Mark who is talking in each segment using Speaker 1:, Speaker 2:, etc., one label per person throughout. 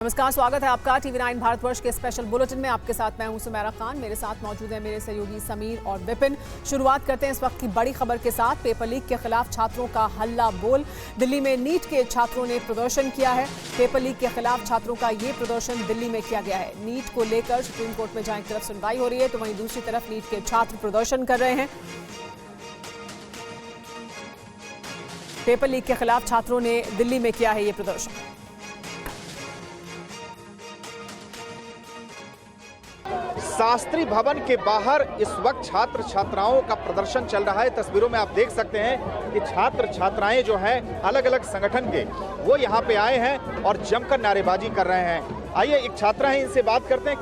Speaker 1: नमस्कार, स्वागत है आपका TV9 भारतवर्ष के स्पेशल बुलेटिन में। आपके साथ मैं हूं सुमेरा खान। मेरे साथ मौजूद है मेरे सहयोगी समीर और विपिन। शुरुआत करते हैं इस वक्त की बड़ी खबर के साथ। पेपर लीक के खिलाफ छात्रों का हल्ला बोल। दिल्ली में नीट के छात्रों ने प्रदर्शन किया है। पेपर लीक के खिलाफ छात्रों का ये प्रदर्शन दिल्ली में किया गया है। नीट को लेकर सुप्रीम कोर्ट में जहां एक तरफ सुनवाई हो रही है तो वहीं दूसरी तरफ नीट के छात्र प्रदर्शन कर रहे हैं। पेपर लीक के खिलाफ छात्रों ने दिल्ली में किया है ये प्रदर्शन।
Speaker 2: शास्त्री भवन के बाहर इस वक्त छात्र छात्राओं का प्रदर्शन चल रहा है। तस्वीरों में आप देख सकते हैं कि छात्र छात्राएं जो हैं अलग अलग संगठन के वो यहाँ पे आए हैं और जमकर नारेबाजी कर रहे हैं। आइए एक छात्रा है, इनसे बात करते हैं।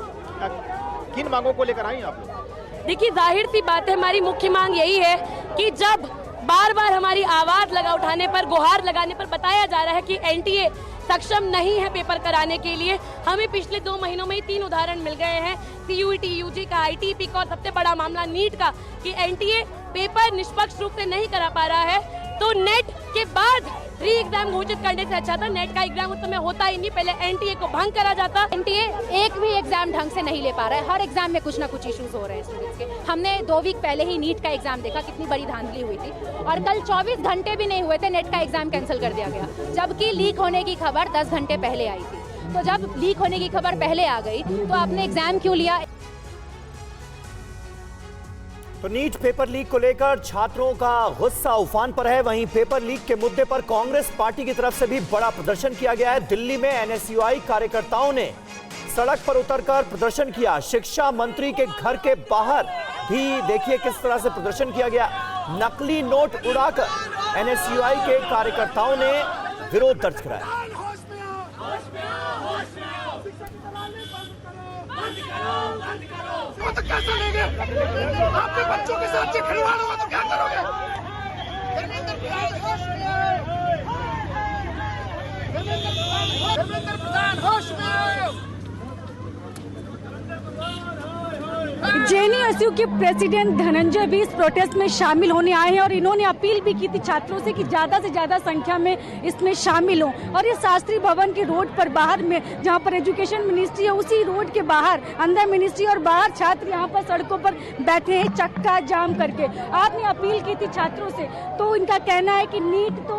Speaker 2: किन मांगों को लेकर आई आप लोग?
Speaker 3: देखिए, जाहिर सी बात है, हमारी मुख्य मांग यही है कि जब बार बार हमारी आवाज उठाने पर, गुहार लगाने पर बताया जा रहा है कि एनटीए सक्षम नहीं है पेपर कराने के लिए। हमें पिछले 2 महीनों में ही 3 उदाहरण मिल गए हैं, CUET, यूजी का, ITP का और सबसे बड़ा मामला नीट का, कि एनटीए पेपर निष्पक्ष रूप से नहीं करा पा रहा है। तो नेट के बाद री एग्जाम घोषित करने से अच्छा था। नेट का एग्जाम उस समय होता ही नहीं, पहले एनटीए को भंग करा जाता।
Speaker 4: एनटीए एक भी एग्जाम ढंग से नहीं ले पा रहा है। हर एग्जाम में कुछ ना कुछ इश्यूज हो रहे हैं स्टूडेंट्स के। हमने 2 वीक पहले ही नीट का एग्जाम देखा, कितनी बड़ी धांधली हुई थी, और कल 24 घंटे भी नहीं हुए थे नेट का एग्जाम कैंसिल कर दिया गया, जबकि लीक होने की खबर 10 घंटे पहले आई थी। तो जब लीक होने की खबर पहले आ गई तो आपने एग्जाम क्यों लिया?
Speaker 5: तो नीट पेपर लीक को लेकर छात्रों का गुस्सा उफान पर है। वहीं पेपर लीक के मुद्दे पर कांग्रेस पार्टी की तरफ से भी बड़ा प्रदर्शन किया गया है। दिल्ली में NSUI कार्यकर्ताओं ने सड़क पर उतरकर प्रदर्शन किया। शिक्षा मंत्री के घर के बाहर भी देखिए किस तरह से प्रदर्शन किया गया। नकली नोट उड़ाकर NSUI के कार्यकर्ताओं ने विरोध दर्ज कराया।
Speaker 6: तो क्या करेंगे? आपके बच्चों के साथ से खिलवाड़ होगा तो क्या करोगे? धर्मेंद्र प्रधान होश में आओ।
Speaker 7: JNU के प्रेसिडेंट धनंजय भी इस प्रोटेस्ट में शामिल होने आए हैं और इन्होंने अपील भी की थी छात्रों से कि ज्यादा से ज्यादा संख्या में इसमें शामिल हों। और ये शास्त्री भवन के रोड पर बाहर में, जहां पर एजुकेशन मिनिस्ट्री है, उसी रोड के बाहर अंदर मिनिस्ट्री और बाहर छात्र यहाँ पर सड़कों पर बैठे हैं चक्का जाम करके। आपने अपील की थी छात्रों से, तो इनका कहना है कि नीट तो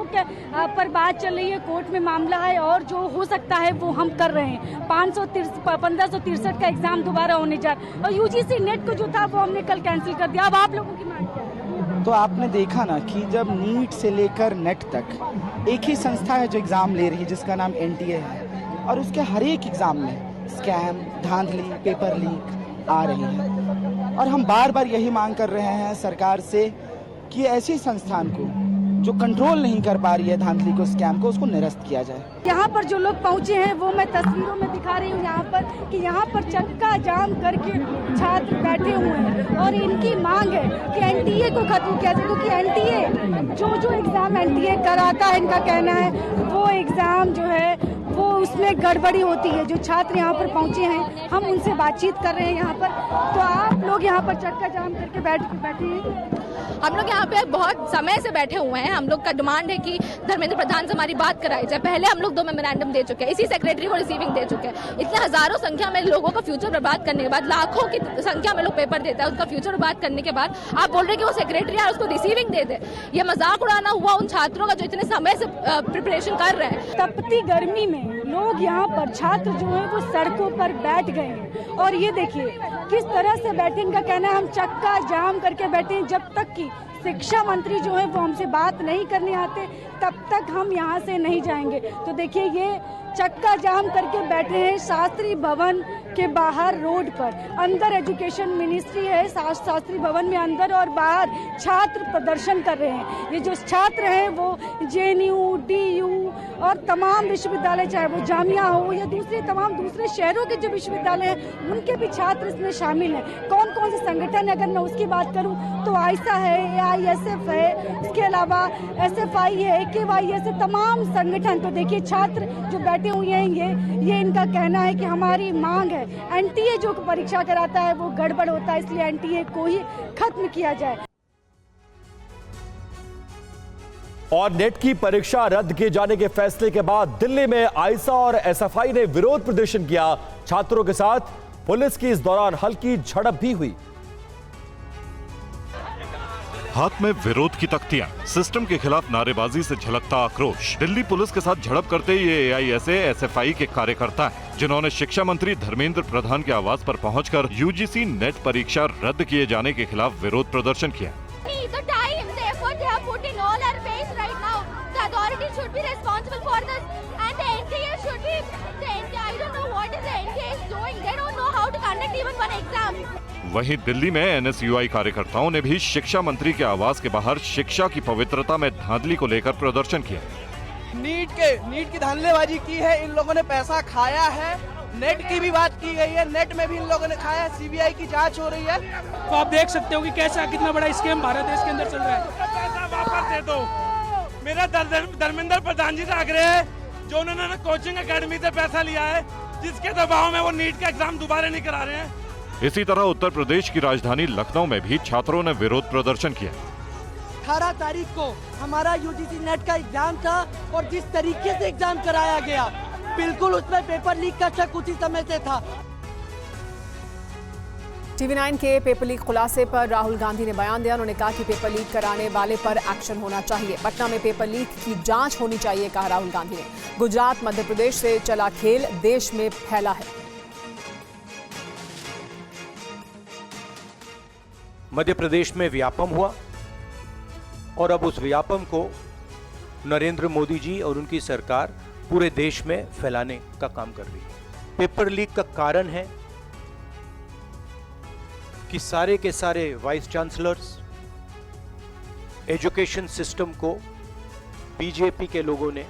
Speaker 7: पर बात चल रही है, कोर्ट में मामला है और जो हो सकता है वो हम कर रहे हैं। 1563 का एग्जाम दोबारा होने जा रहा है और UGC नेट को जो था वो हमने कल कैंसिल कर दिया। अब आप लोगों की मांग क्या है?
Speaker 8: तो आपने देखा ना कि जब नीट से लेकर नेट तक एक ही संस्था है जो एग्ज़ाम ले रही है, जिसका नाम NTA है, और उसके हर एक एग्ज़ाम में स्कैम, धांधली, पेपर लीक आ रही है। और हम बार बार यही मांग कर रहे हैं सरकार से कि ऐसी संस्थान को जो कंट्रोल नहीं कर पा रही है धांधली को, स्कैम को, उसको निरस्त किया जाए।
Speaker 7: यहाँ पर जो लोग पहुँचे हैं वो मैं तस्वीरों में दिखा रही हूँ यहाँ पर, कि यहाँ पर चक्का जाम करके छात्र बैठे हुए हैं और इनकी मांग है कि NTA को खत्म किया जाए, क्योंकि NTA जो एग्जाम NTA कराता है, इनका कहना है वो एग्जाम जो है वो उसमें गड़बड़ी होती है। जो छात्र यहाँ पर पहुँचे हैं, हम उनसे बातचीत कर रहे हैं यहाँ पर। तो आप लोग यहाँ पर चक्का जाम करके बैठे हैं।
Speaker 4: हम लोग यहाँ पे बहुत समय से बैठे हुए हैं। हम लोग का डिमांड है कि धर्मेंद्र प्रधान से हमारी बात कराई जाए। पहले हम लोग 2 मेमोरेंडम दे चुके हैं, इसी सेक्रेटरी को रिसीविंग दे चुके हैं। इतने हजारों संख्या में लोगों का फ्यूचर बर्बाद करने के बाद, लाखों की संख्या में लोग पेपर देता है, उसका फ्यूचर बर्बाद करने के बाद आप बोल रहे कि वो सेक्रेटरी है उसको रिसीविंग दे दे। ये मजाक उड़ाना हुआ उन छात्रों का जो इतने समय से प्रिपरेशन कर रहे हैं।
Speaker 7: तपती गर्मी में लोग यहाँ पर, छात्र जो है वो सड़कों पर बैठ गए हैं और ये देखिए किस तरह से बैठे। इनका कहना है हम चक्का जाम करके बैठे हैं, जब तक कि शिक्षा मंत्री जो है वो हमसे बात नहीं करने आते तब तक हम यहाँ से नहीं जाएंगे। तो देखिए ये चक्का जाम करके बैठे हैं शास्त्री भवन के बाहर रोड पर। अंदर एजुकेशन मिनिस्ट्री है, शास्त्री भवन में अंदर और बाहर छात्र प्रदर्शन कर रहे हैं। ये जो छात्र हैं वो JNU, DU और तमाम विश्वविद्यालय, चाहे वो जामिया हो या दूसरे शहरों के जो विश्वविद्यालय हैं, उनके भी छात्र इसमें शामिल हैं। कौन कौन से संगठन है, अगर मैं उसकी बात करूं तो आयसा है, AISF है, इसके अलावा SFI है, KYS है, तमाम संगठन। तो देखिए छात्र जो बैठे हुए हैं, ये इनका कहना है कि हमारी मांग है NTA जो परीक्षा कराता है वो गड़बड़ होता है, इसलिए NTA को ही खत्म किया जाए।
Speaker 5: और नेट की परीक्षा रद्द किए जाने के फैसले के बाद दिल्ली में आईसा और एसएफआई ने विरोध प्रदर्शन किया। छात्रों के साथ पुलिस की इस दौरान हल्की झड़प भी हुई।
Speaker 9: हाथ में विरोध की तख्तियां, सिस्टम के खिलाफ नारेबाजी से झलकता आक्रोश। दिल्ली पुलिस के साथ झड़प करते ये एआईएसए एसएफआई के कार्यकर्ता हैं, जिन्होंने शिक्षा मंत्री धर्मेंद्र प्रधान के आवास पर पहुंचकर यूजीसी नेट परीक्षा रद्द किए जाने के खिलाफ विरोध प्रदर्शन किया। वहीं दिल्ली में एनएसयूआई कार्यकर्ताओं ने भी शिक्षा मंत्री के आवास के बाहर शिक्षा की पवित्रता में धांधली को लेकर प्रदर्शन किया।
Speaker 10: नीट की धांधलेबाजी की है, इन लोगों ने पैसा खाया है। नेट की भी बात की गई है, नेट में भी इन लोगों ने खाया है। सीबीआई की जांच हो रही है,
Speaker 11: तो आप देख सकते हो कि कैसा कितना बड़ा स्कैम भारत देश के अंदर चल रहा है।
Speaker 6: पैसा वापस दे दो। मेरा धर्मेंद्र प्रधान जी से आग्रह है, जो उन्होंने कोचिंग अकेडमी से पैसा लिया है, जिसके दबाव में वो नीट का एग्जाम दोबारा नहीं करा रहे हैं।
Speaker 9: इसी तरह उत्तर प्रदेश की राजधानी लखनऊ में भी छात्रों ने विरोध प्रदर्शन किया।
Speaker 10: 18 तारीख को हमारा यूजीसी नेट का एग्जाम था और जिस तरीके से एग्जाम कराया गया, बिल्कुल उसमें पेपर लीक का शक उसी समय से था।
Speaker 1: TV9 के पेपर लीक खुलासे पर राहुल गांधी ने बयान दिया। उन्होंने कहा कि पेपर लीक कराने वाले पर एक्शन होना चाहिए। पटना में पेपर लीक की जांच होनी चाहिए, कहा राहुल गांधी ने। गुजरात मध्य प्रदेश से चला खेल देश में फैला है।
Speaker 12: मध्य प्रदेश में व्यापम हुआ और अब उस व्यापम को नरेंद्र मोदी जी और उनकी सरकार पूरे देश में फैलाने का काम कर रही है। पेपर लीक का कारण है कि सारे के सारे वाइस चांसलर्स, एजुकेशन सिस्टम को बीजेपी के लोगों ने,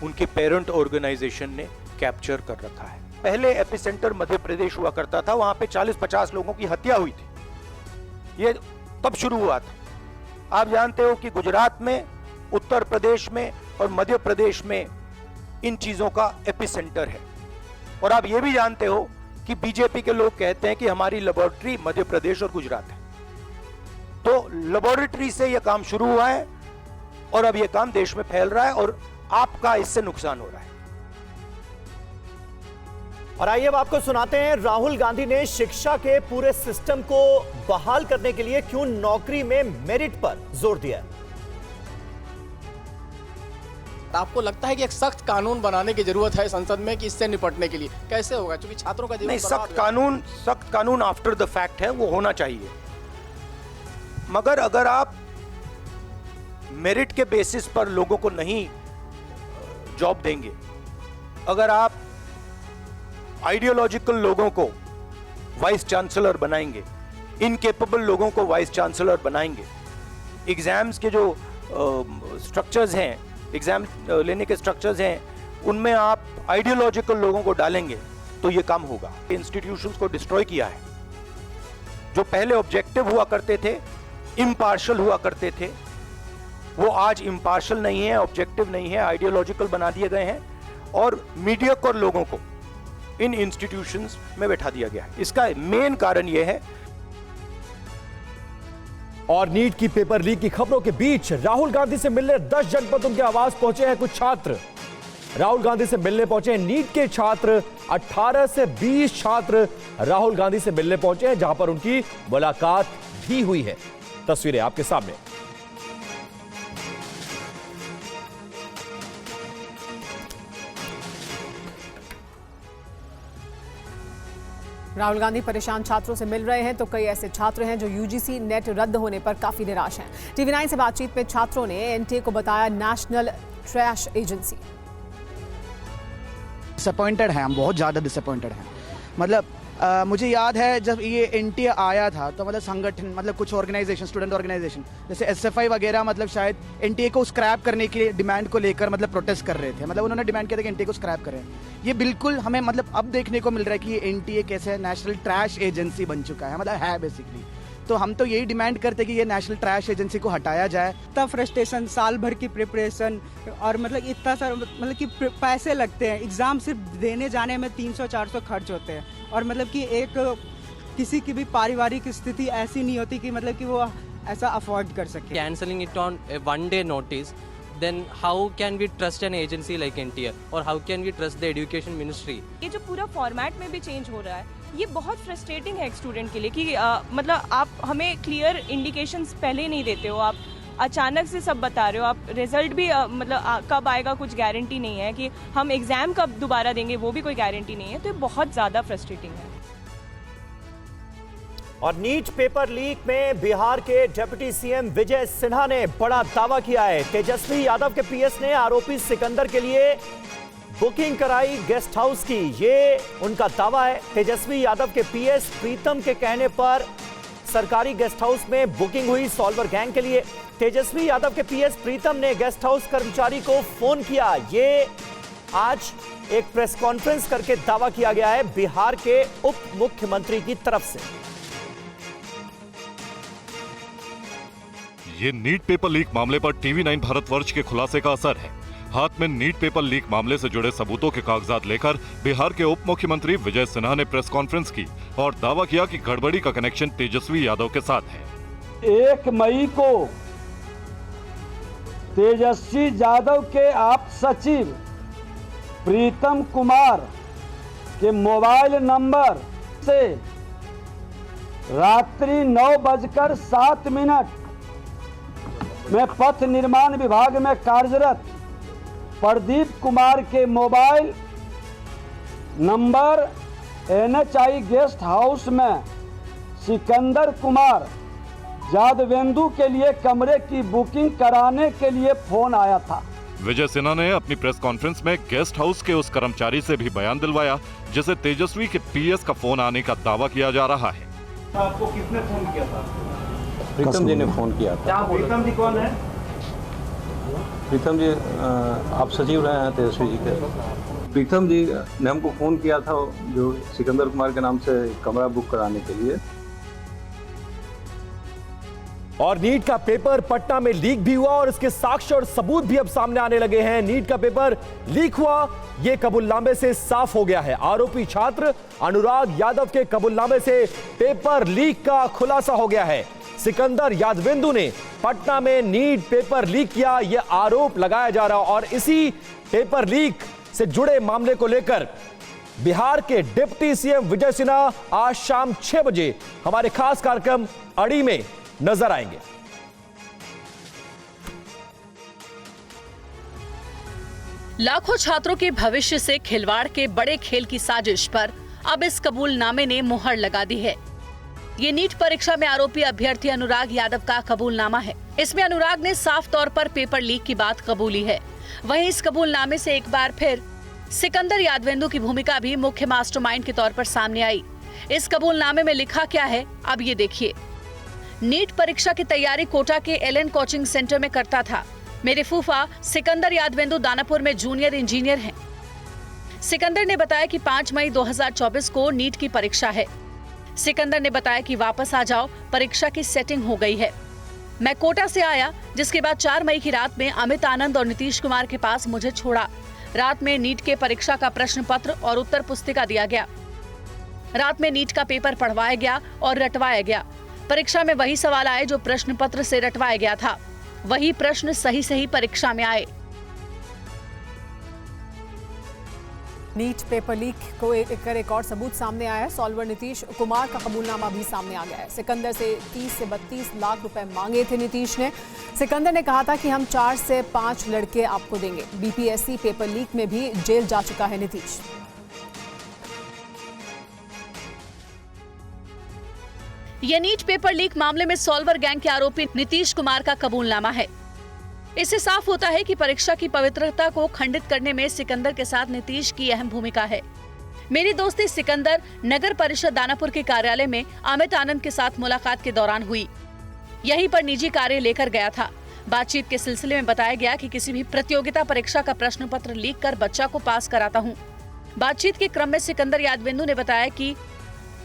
Speaker 12: उनके पेरेंट ऑर्गेनाइजेशन ने कैप्चर कर रखा है। पहले एपिसेंटर मध्य प्रदेश हुआ करता था, वहां पे 40-50 लोगों की हत्या हुई थी। ये तब शुरू हुआ था। आप जानते हो कि गुजरात में, उत्तर प्रदेश में और मध्य प्रदेश में इन चीजों का एपिसेंटर है। और आप ये भी जानते हो कि बीजेपी के लोग कहते हैं कि हमारी लेबोरेटरी मध्य प्रदेश और गुजरात है। तो लेबोरेटरी से यह काम शुरू हुआ है और अब यह काम देश में फैल रहा है और आपका इससे नुकसान हो रहा है।
Speaker 5: और आइए अब आपको सुनाते हैं राहुल गांधी ने शिक्षा के पूरे सिस्टम को बहाल करने के लिए क्यों नौकरी में मेरिट पर जोर दिया।
Speaker 13: आपको लगता है कि एक सख्त कानून बनाने की जरूरत है संसद में कि इससे निपटने के लिए? कैसे होगा, क्योंकि छात्रों का जीवन
Speaker 12: नहीं, सख्त कानून आफ्टर द फैक्ट है, वो होना चाहिए। मगर अगर आप मेरिट के बेसिस पर लोगों को नहीं जॉब देंगे, अगर आप आइडियोलॉजिकल लोगों को वाइस चांसलर बनाएंगे, इनकेपेबल लोगों को वाइस चांसलर बनाएंगे, एग्जाम्स के जो स्ट्रक्चर्स हैं, एग्जाम लेने के स्ट्रक्चर्स हैं, उनमें आप आइडियोलॉजिकल लोगों को डालेंगे तो ये काम होगा। इंस्टीट्यूशंस को डिस्ट्रॉय किया है। जो पहले ऑब्जेक्टिव हुआ करते थे, इम्पार्शल हुआ करते थे, वो आज इम्पार्शल नहीं है, ऑब्जेक्टिव नहीं है, आइडियोलॉजिकल बना दिए गए हैं और मीडियोकर लोगों को इन इंस्टीट्यूशंस में बैठा दिया गया है। इसका मेन कारण यह है।
Speaker 5: और नीट की पेपर लीक की खबरों के बीच राहुल गांधी से मिलने 10 जनपद उनके आवास पहुंचे हैं कुछ छात्र। राहुल गांधी से मिलने पहुंचे हैं नीट के छात्र। 18 से 20 छात्र राहुल गांधी से मिलने पहुंचे हैं, जहां पर उनकी मुलाकात भी हुई है। तस्वीरें आपके सामने।
Speaker 1: राहुल गांधी परेशान छात्रों से मिल रहे हैं, तो कई ऐसे छात्र हैं जो यूजीसी नेट रद्द होने पर काफी निराश हैं। TV9 से बातचीत में छात्रों ने एनटीए को बताया नेशनल ट्रैश एजेंसी।
Speaker 8: डिसअपॉइंटेड हैं हम, बहुत ज़्यादा डिसअपॉइंटेड हैं। मतलब मुझे याद है जब ये एनटीए आया था तो मतलब संगठन, मतलब कुछ ऑर्गेनाइजेशन, स्टूडेंट ऑर्गेनाइजेशन जैसे एसएफआई वगैरह, मतलब शायद एनटीए को स्क्रैप करने के डिमांड को लेकर मतलब प्रोटेस्ट कर रहे थे। मतलब उन्होंने डिमांड किया था कि एनटीए को स्क्रैप करें। ये बिल्कुल हमें मतलब अब देखने को मिल रहा है कि ये एनटीए कैसे नेशनल ट्रैश एजेंसी बन चुका है, मतलब है बेसिकली। तो हम तो यही डिमांड करते कि ये नेशनल ट्रैश एजेंसी को हटाया जाए।
Speaker 11: इतना फ्रस्ट्रेशन, साल भर की प्रिपरेशन और मतलब इतना सारा मतलब कि पैसे लगते हैं, एग्ज़ाम सिर्फ देने जाने में 300-400 खर्च होते हैं। और मतलब कि एक किसी की भी पारिवारिक स्थिति ऐसी नहीं होती कि मतलब कि वो ऐसा अफोर्ड कर सके।
Speaker 14: Cancelling it on 1 day notice then how can we trust an agency like NTA or how can we trust the education ministry?
Speaker 15: ये जो पूरा फॉर्मेट में भी चेंज हो रहा है, ये बहुत फ्रस्ट्रेटिंग है एक स्टूडेंट के लिए कि मतलब आप हमें क्लियर इंडिकेशंस पहले नहीं देते हो, आप अचानक से सब बता रहे हो, आप रिजल्ट भी मतलब कब आएगा कुछ गारंटी नहीं है, कि हम एग्ज़ाम कब दोबारा देंगे वो भी कोई गारंटी नहीं है, तो ये बहुत ज़्यादा फ्रस्ट्रेटिंग है।
Speaker 5: और नीट पेपर लीक में बिहार के डिप्टी सीएम विजय सिन्हा ने बड़ा दावा किया है। तेजस्वी यादव के पीएस ने आरोपी सिकंदर के लिए बुकिंग कराई गेस्ट हाउस की, ये उनका दावा है। तेजस्वी यादव के पीएस प्रीतम के कहने पर सरकारी गेस्ट हाउस में बुकिंग हुई सॉल्वर गैंग के लिए। तेजस्वी यादव के पीएस प्रीतम ने गेस्ट हाउस कर्मचारी को फोन किया, ये आज एक प्रेस कॉन्फ्रेंस करके दावा किया गया है बिहार के उप मुख्यमंत्री की तरफ से।
Speaker 9: ये नीट पेपर लीक मामले पर टीवी9 भारतवर्ष के खुलासे का असर है। हाथ में नीट पेपर लीक मामले से जुड़े सबूतों के कागजात लेकर बिहार के उप मुख्यमंत्री विजय सिन्हा ने प्रेस कॉन्फ्रेंस की और दावा किया कि गड़बड़ी का कनेक्शन तेजस्वी यादव के साथ है।
Speaker 16: 1 मई को तेजस्वी यादव के आप सचिव प्रीतम कुमार के मोबाइल नंबर से रात्रि 9:07 में पथ निर्माण विभाग में कार्यरत प्रदीप कुमार के mobile number NHI guest house में सिकंदर कुमार यादवेंदु के लिए कमरे की बुकिंग कराने के लिए फोन आया था।
Speaker 9: विजय सिन्हा ने अपनी प्रेस कॉन्फ्रेंस में गेस्ट हाउस के उस कर्मचारी से भी बयान दिलवाया जिसे तेजस्वी के पीएस का फोन आने का दावा किया जा रहा है।
Speaker 16: आपको किसने फोन किया था?
Speaker 17: प्रीतम जी ने फोन किया था।
Speaker 16: प्रीतम जी कौन है?
Speaker 17: प्रीतम जी आप सचिव रहे हैं तेजस्वी जी के। प्रीतम जी ने हमको फोन किया था जो सिकंदर कुमार के नाम से कमरा बुक कराने के लिए।
Speaker 5: और नीट का पेपर पटना में लीक भी हुआ और इसके साक्ष्य और सबूत भी अब सामने आने लगे हैं। नीट का पेपर लीक हुआ, यह कबूलनामे से साफ हो गया है। आरोपी छात्र अनुराग यादव के कबूलनामे से पेपर लीक का खुलासा हो गया है। सिकंदर यादवेंदु ने पटना में नीट पेपर लीक किया, यह आरोप लगाया जा रहा और इसी पेपर लीक से जुड़े मामले को लेकर बिहार के डिप्टी सीएम विजय सिन्हा आज शाम 6 बजे हमारे खास कार्यक्रम अड़ी में नजर आएंगे।
Speaker 18: लाखों छात्रों के भविष्य से खिलवाड़ के बड़े खेल की साजिश पर अब इस कबूलनामे ने मुहर लगा दी है। ये नीट परीक्षा में आरोपी अभ्यर्थी अनुराग यादव का कबूलनामा है। इसमें अनुराग ने साफ तौर पर पेपर लीक की बात कबूली है। वहीं इस कबूलनामे से एक बार फिर सिकंदर यादवेंदु की भूमिका भी मुख्य मास्टरमाइंड के तौर पर सामने आई। इस कबूलनामे में लिखा क्या है, अब ये देखिए। नीट परीक्षा की तैयारी कोटा के एलन कोचिंग सेंटर में करता था। मेरे फूफा सिकंदर यादवेंदु दानापुर में जूनियर इंजीनियर हैं। सिकंदर ने बताया कि 5 मई 2024 को नीट की परीक्षा है। सिकंदर ने बताया कि वापस आ जाओ, परीक्षा की सेटिंग हो गई है। मैं कोटा से आया, जिसके बाद 4 मई की रात में अमित आनंद और नीतीश कुमार के पास मुझे छोड़ा। रात में नीट के परीक्षा का प्रश्न पत्र और उत्तर पुस्तिका दिया गया। रात में नीट का पेपर पढ़वाया गया और रटवाया गया। परीक्षा में वही सवाल आए जो प्रश्न पत्र से रटवाया गया था, वही प्रश्न सही परीक्षा में आए।
Speaker 1: नीट पेपर लीक को एक और सबूत सामने आया है। सॉल्वर नीतीश कुमार का कबूलनामा भी सामने आ गया है। सिकंदर से 30 से 32 लाख रुपए मांगे थे नीतीश ने। सिकंदर ने कहा था कि हम 4 से 5 लड़के आपको देंगे। बीपीएससी पेपर लीक में भी जेल जा चुका है नीतीश।
Speaker 18: यह नीट पेपर लीक मामले में सॉल्वर गैंग के आरोपी नीतीश कुमार का कबूलनामा है। इससे साफ होता है कि परीक्षा की पवित्रता को खंडित करने में सिकंदर के साथ नीतीश की अहम भूमिका है। मेरी दोस्ती सिकंदर नगर परिषद दानापुर के कार्यालय में अमित आनंद के साथ मुलाकात के दौरान हुई। यहीं पर निजी कार्य लेकर गया था। बातचीत के सिलसिले में बताया गया कि किसी भी प्रतियोगिता परीक्षा का प्रश्न पत्र लीक कर बच्चा को पास कराता हूँ। बातचीत के क्रम में सिकंदर यादवेंदु ने बताया कि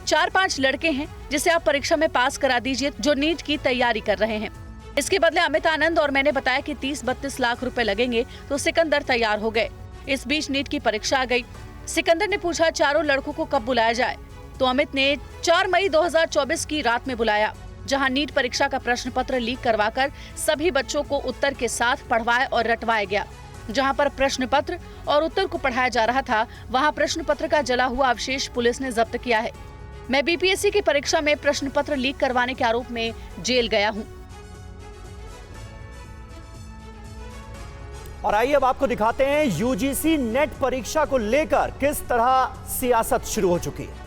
Speaker 18: 4-5 लड़के हैं जिसे आप परीक्षा में पास करा दीजिए, जो नीट की तैयारी कर रहे हैं। इसके बदले अमित आनंद और मैंने बताया कि 30-32 लाख रुपए लगेंगे, तो सिकंदर तैयार हो गए। इस बीच नीट की परीक्षा आ गई। सिकंदर ने पूछा चारों लड़कों को कब बुलाया जाए, तो अमित ने 4 मई 2024 की रात में बुलाया। जहां नीट परीक्षा का प्रश्न पत्र लीक करवाकर सभी बच्चों को उत्तर के साथ पढ़वाया और रटवाया गया। जहां पर प्रश्न पत्र और उत्तर को पढ़ाया जा रहा था, वहां प्रश्न पत्र का जला हुआ अवशेष पुलिस ने जब्त किया है। मैं बीपीएससी की परीक्षा में प्रश्न पत्र लीक करवाने के आरोप में जेल गया हूं।
Speaker 5: और आइए अब आपको दिखाते हैं यूजीसी नेट परीक्षा को लेकर किस तरह सियासत शुरू हो चुकी है।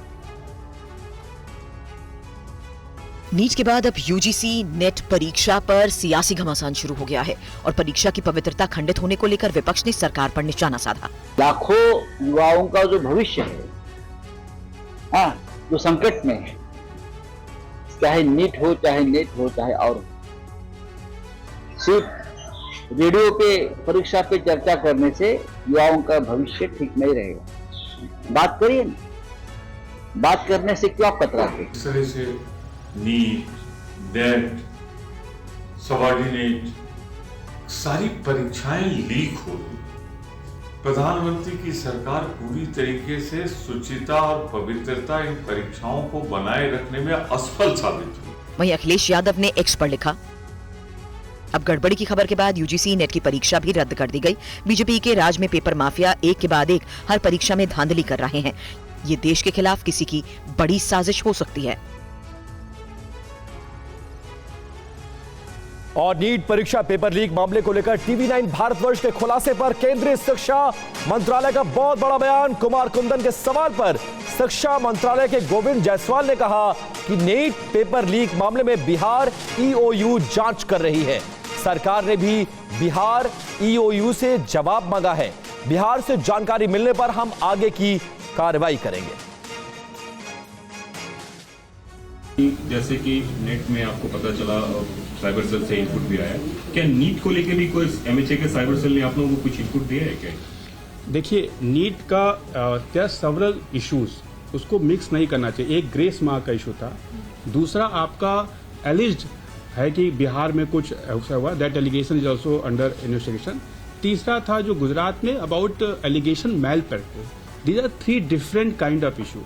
Speaker 19: नीट के बाद अब यूजीसी नेट परीक्षा पर सियासी घमासान शुरू हो गया है और परीक्षा की पवित्रता खंडित होने को लेकर विपक्ष ने सरकार पर निशाना साधा।
Speaker 20: लाखों युवाओं का जो भविष्य है, जो संकट में है, चाहे नीट हो, चाहे नेट हो, चाहे और सिर्फ रेडियो पे परीक्षा पे चर्चा करने से युवाओं का भविष्य ठीक नहीं रहेगा। बात करिए, बात करने से क्यों कतराते?
Speaker 21: इस तरह से नीट, नेट, सबऑर्डिनेट सारी परीक्षाएं लीक हो रही। प्रधानमंत्री की सरकार पूरी तरीके से शुचिता और पवित्रता इन परीक्षाओं को बनाए रखने में असफल साबित हुई।
Speaker 19: वहीं अखिलेश यादव ने एक्स पर लिखा, अब गड़बड़ी की खबर के बाद यूजीसी नेट की परीक्षा भी रद्द कर दी गई। बीजेपी के राज में पेपर माफिया एक के बाद एक हर परीक्षा में धांधली कर रहे हैं। ये देश के खिलाफ किसी की बड़ी साजिश हो सकती है।
Speaker 5: और नीट परीक्षा पेपर लीक मामले को लेकर टीवी9 भारतवर्ष के खुलासे पर केंद्रीय शिक्षा मंत्रालय का बहुत बड़ा बयान। कुमार कुंदन के सवाल पर शिक्षा मंत्रालय के गोविंद जायसवाल ने कहा कि नीट पेपर लीक मामले में बिहार ईओयू जांच कर रही है। सरकार ने भी बिहार ईओयू से जवाब मांगा है। बिहार से जानकारी मिलने पर हम आगे की कार्रवाई करेंगे।
Speaker 22: जैसे कि नेट में आपको पता चला साइबर सेल से इनपुट भी आया, क्या नीट को लेकर भी कोई एमएचए के साइबर सेल ने आप लोगों को कुछ इनपुट दिया है क्या?
Speaker 23: देखिए, नीट का क्या सेवरल इश्यूज, उसको मिक्स नहीं करना चाहिए। एक ग्रेस मार्क का इशू था, दूसरा आपका एलिज्ड है कि बिहार में कुछ ऐसा हुआ, that allegation is also under investigation. तीसरा था जो गुजरात में about allegation malpractice. These are 3 different kind of issue.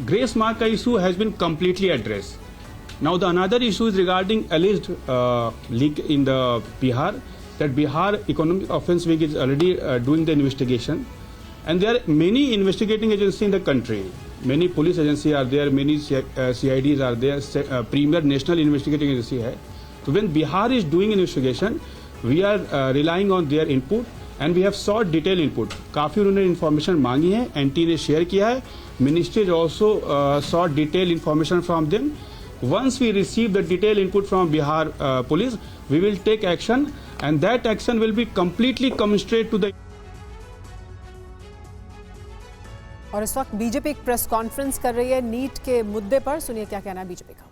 Speaker 23: Grace mark issue has been completely addressed. Now the another issue is regarding alleged leak in the Bihar, that Bihar Economic Offence Wing is already doing the investigation, and there are many investigating agencies in the country. Many police agencies are there, many CIDs are there, Premier National Investigating Agency है. So when Bihar is doing investigation, we are relying on their input and we have sought detailed input. काफी उन्होंने information मांगी है, NT ने share किया है. Ministry also sought detailed information from them. Once we receive the detailed input from Bihar police, we will take action, and that action will be completely commensurate to the.
Speaker 1: और इस वक्त BJP एक press conference कर रही है NEET के मुद्दे पर। सुनिए क्या कहना है बीजेपी का।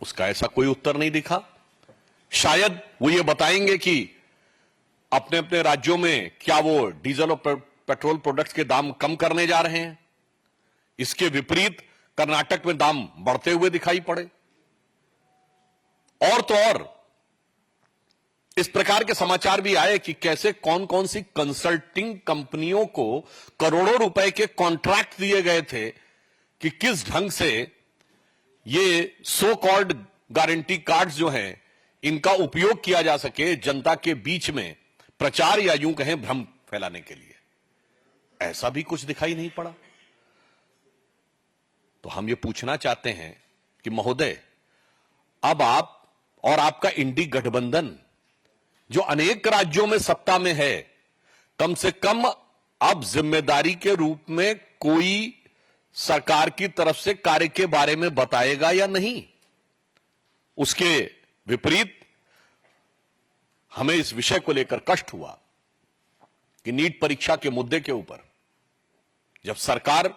Speaker 24: उसका ऐसा कोई उत्तर नहीं दिखा। शायद वो ये बताएंगे कि अपने अपने राज्यों में क्या वो डीजल और पेट्रोल प्रोडक्ट्स के दाम कम करने जा रहे हैं। इसके विपरीत कर्नाटक में दाम बढ़ते हुए दिखाई पड़े। और तो और इस प्रकार के समाचार भी आए कि कैसे कौन कौन सी कंसल्टिंग कंपनियों को करोड़ों रुपए के कॉन्ट्रैक्ट दिए गए थे कि किस ढंग से ये सो कॉल्ड गारंटी कार्ड्स जो हैं इनका उपयोग किया जा सके जनता के बीच में प्रचार या यूं कहें भ्रम फैलाने के लिए। ऐसा भी कुछ दिखाई नहीं पड़ा। तो हम ये पूछना चाहते हैं कि महोदय, अब आप और आपका इंडी गठबंधन जो अनेक राज्यों में सत्ता में है, कम से कम अब जिम्मेदारी के रूप में कोई सरकार की तरफ से कार्य के बारे में बताएगा या नहीं? उसके विपरीत हमें इस विषय को लेकर कष्ट हुआ कि नीट परीक्षा के मुद्दे के ऊपर जब सरकार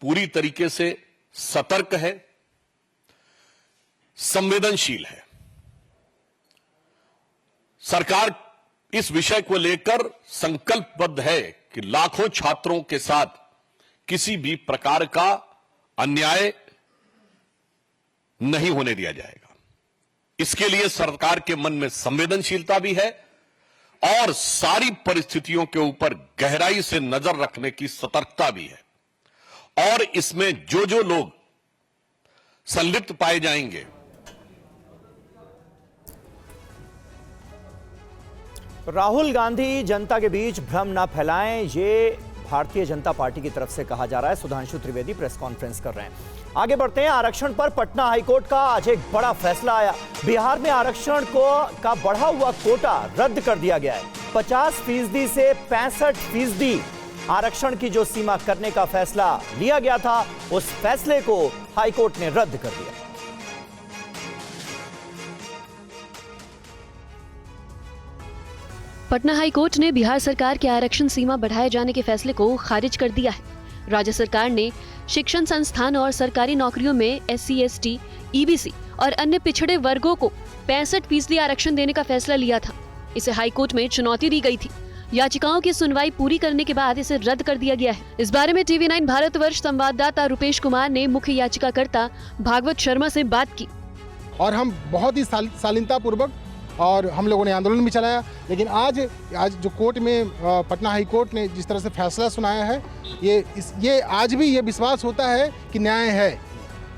Speaker 24: पूरी तरीके से सतर्क है, संवेदनशील है, सरकार इस विषय को लेकर संकल्पबद्ध है कि लाखों छात्रों के साथ किसी भी प्रकार का अन्याय नहीं होने दिया जाएगा। इसके लिए सरकार के मन में संवेदनशीलता भी है और सारी परिस्थितियों के ऊपर गहराई से नजर रखने की सतर्कता भी है। और इसमें जो जो लोग संलिप्त पाए जाएंगे।
Speaker 5: राहुल गांधी जनता के बीच भ्रम न फैलाएं, ये भारतीय जनता पार्टी की तरफ से कहा जा रहा है। सुधांशु त्रिवेदी प्रेस कॉन्फ्रेंस कर रहे हैं। आगे बढ़ते हैं। आरक्षण पर पटना हाईकोर्ट का आज एक बड़ा फैसला आया। बिहार में आरक्षण का बढ़ा हुआ कोटा रद्द कर दिया गया है। 50% से 65% आरक्षण की जो सीमा करने का फैसला लिया गया था, उस फैसले को हाईकोर्ट ने रद्द कर दिया।
Speaker 2: पटना हाईकोर्ट ने बिहार सरकार के आरक्षण सीमा बढ़ाए जाने के फैसले को खारिज कर दिया है। राज्य सरकार ने शिक्षण संस्थान और सरकारी नौकरियों में SC, ST, EBC और अन्य पिछड़े वर्गों को 65% आरक्षण देने का फैसला लिया था। इसे हाईकोर्ट में चुनौती दी गई थी। याचिकाओं की सुनवाई पूरी करने के बाद इसे रद्द कर दिया गया है। इस बारे में TV9 भारतवर्ष संवाददाता रुपेश कुमार ने मुख्य याचिकाकर्ता भागवत शर्मा से बात की।
Speaker 3: और हम बहुत ही शालीनता पूर्वक और हम लोगों ने आंदोलन भी चलाया, लेकिन आज जो कोर्ट में पटना हाई कोर्ट ने जिस तरह से फैसला सुनाया है, ये आज भी ये विश्वास होता है कि न्याय है।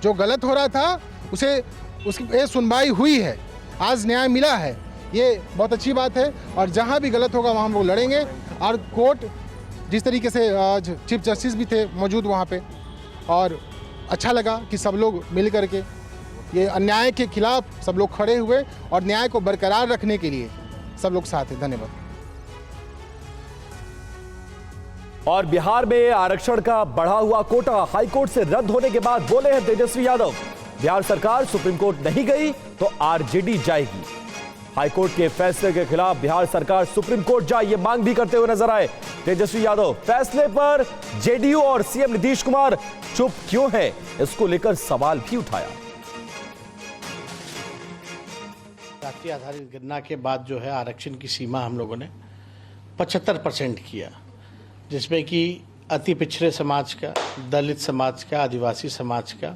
Speaker 3: जो गलत हो रहा था उसकी सुनवाई हुई है, आज न्याय मिला है, ये बहुत अच्छी बात है। और जहाँ भी गलत होगा वहाँ हम लोग लड़ेंगे। और कोर्ट जिस तरीके से चीफ जस्टिस भी थे मौजूद वहाँ पे, और अच्छा लगा कि सब लोग मिल करके ये अन्याय के खिलाफ सब लोग खड़े हुए और न्याय को बरकरार रखने के लिए सब लोग साथ हैं। धन्यवाद।
Speaker 5: और बिहार में आरक्षण का बढ़ा हुआ कोटा हाईकोर्ट से रद्द होने के बाद बोले हैं तेजस्वी यादव, बिहार सरकार सुप्रीम कोर्ट नहीं गई तो RJD जाएगी। हाईकोर्ट के फैसले के खिलाफ बिहार सरकार सुप्रीम कोर्ट जाए, ये मांग भी करते हुए नजर आए तेजस्वी यादव। फैसले पर JDU और CM नीतीश कुमार चुप क्यों है, इसको लेकर सवाल भी उठाया।
Speaker 4: जाति आधारित गणना के बाद जो है आरक्षण की सीमा हम लोगों ने 75% किया, जिसमें कि अति पिछड़े समाज का, दलित समाज का, आदिवासी समाज का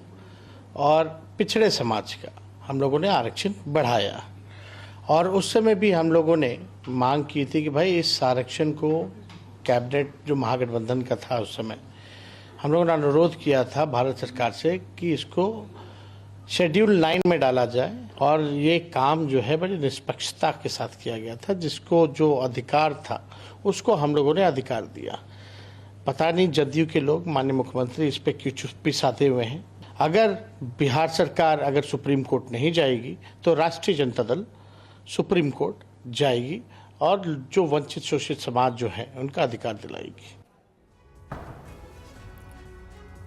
Speaker 4: और पिछड़े समाज का हम लोगों ने आरक्षण बढ़ाया। और उस समय भी हम लोगों ने मांग की थी कि भाई इस आरक्षण को कैबिनेट जो महागठबंधन का था उस समय, हम लोगों ने अनुरोध किया था भारत सरकार से कि इसको शेड्यूल 9 में डाला जाए। और ये काम जो है बड़ी निष्पक्षता के साथ किया गया था, जिसको जो अधिकार था उसको हम लोगों ने अधिकार दिया। पता नहीं जदयू के लोग, माननीय मुख्यमंत्री इस पे क्यों चुप्पी साधे हुए हैं। अगर बिहार सरकार अगर सुप्रीम कोर्ट नहीं जाएगी तो राष्ट्रीय जनता दल सुप्रीम कोर्ट जाएगी और जो वंचित शोषित समाज जो है उनका अधिकार दिलाएगी।